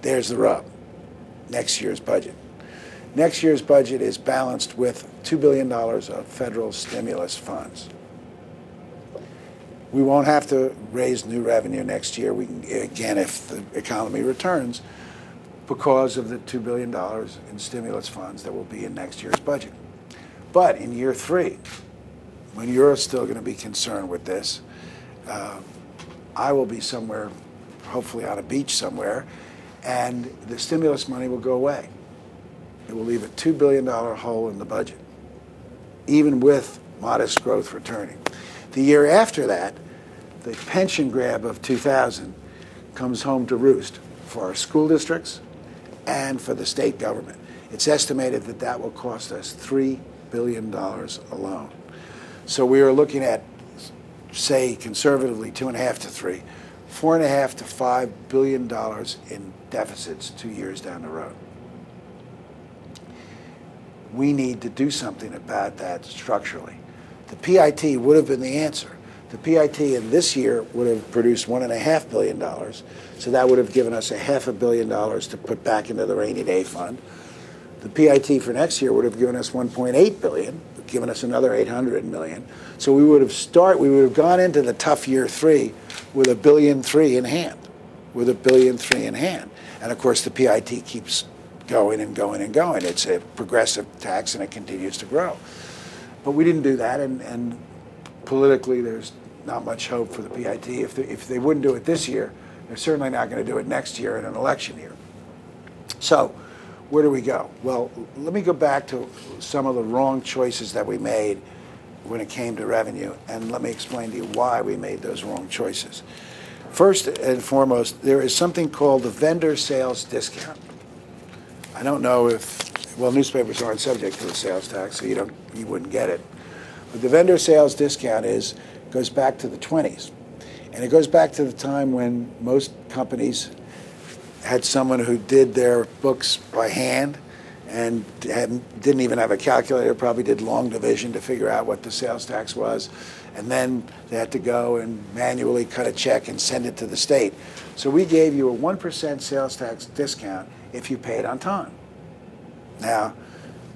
there's the rub. Next year's budget. Next year's budget is balanced with $2 billion of federal stimulus funds. We won't have to raise new revenue next year, again, if the economy returns, because of the $2 billion in stimulus funds that will be in next year's budget. But in year 3, when you're still going to be concerned with this, I will be somewhere, hopefully on a beach somewhere, and the stimulus money will go away. It will leave a $2 billion hole in the budget, even with modest growth returning. The year after that, the pension grab of 2000 comes home to roost for our school districts and for the state government. It's estimated that that will cost us $3 billion alone. So we are looking at, say, conservatively 2.5 to 3, $4.5 to $5 billion in deficits 2 years down the road. We need to do something about that structurally. The PIT would have been the answer. The PIT in this year would have produced $1.5 billion, so that would have given us $500 million to put back into the rainy day fund. The PIT for next year would have given us $1.8 billion, given us another $800 million. So we would have gone into the tough year 3 with $1.3 billion in hand, $1.3 billion in hand. And of course the PIT keeps going and going and going. It's a progressive tax and it continues to grow. But we didn't do that, and politically there's not much hope for the PIT. If they wouldn't do it this year, they're certainly not going to do it next year in an election year. So where do we go? Well, let me go back to some of the wrong choices that we made when it came to revenue, and let me explain to you why we made those wrong choices. First and foremost, there is something called the vendor sales discount. I don't know if, well, newspapers aren't subject to the sales tax, so you wouldn't get it. But the vendor sales discount goes back to the 20s. And it goes back to the time when most companies had someone who did their books by hand and didn't even have a calculator, probably did long division to figure out what the sales tax was. And then they had to go and manually cut a check and send it to the state. So we gave you a 1% sales tax discount if you paid on time. Now,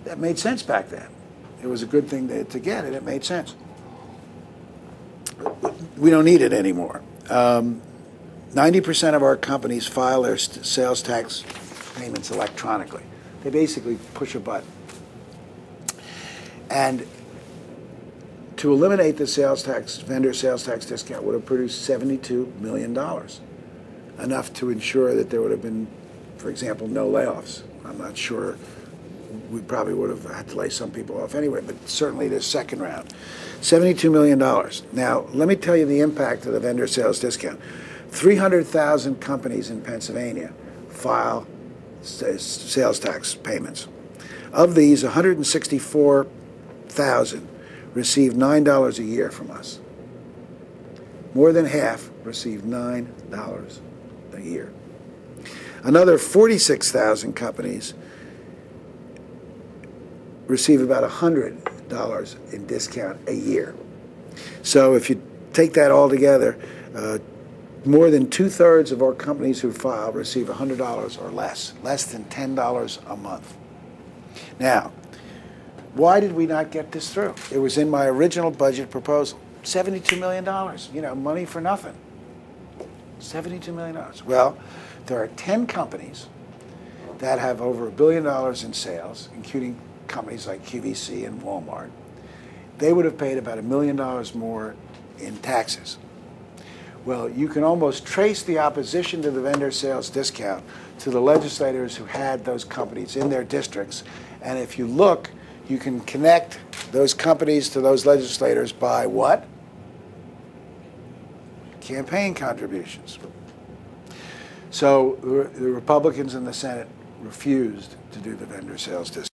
that made sense back then. It was a good thing to get, and it made sense. We don't need it anymore. 90% of our companies file their sales tax payments electronically. They basically push a button. And to eliminate the vendor sales tax discount would have produced $72 million, enough to ensure that there would have been, for example, no layoffs. I'm not sure. We probably would have had to lay some people off anyway, but certainly this second round. $72 million. Now, let me tell you the impact of the vendor sales discount. 300,000 companies in Pennsylvania file sales tax payments. Of these, 164,000 receive $9 a year from us. More than half receive $9 a year. Another 46,000 companies receive about $100 in discount a year. So if you take that all together, more than 2/3 of our companies who file receive $100 or less than $10 a month. Now, why did we not get this through? It was in my original budget proposal. $72 million, money for nothing. $72 million. Well, there are 10 companies that have over $1 billion in sales, including companies like QVC and Walmart. They would have paid about $1 million more in taxes. Well, you can almost trace the opposition to the vendor sales discount to the legislators who had those companies in their districts. And if you look, you can connect those companies to those legislators by what? Campaign contributions. So the Republicans in the Senate refused to do the vendor sales discount.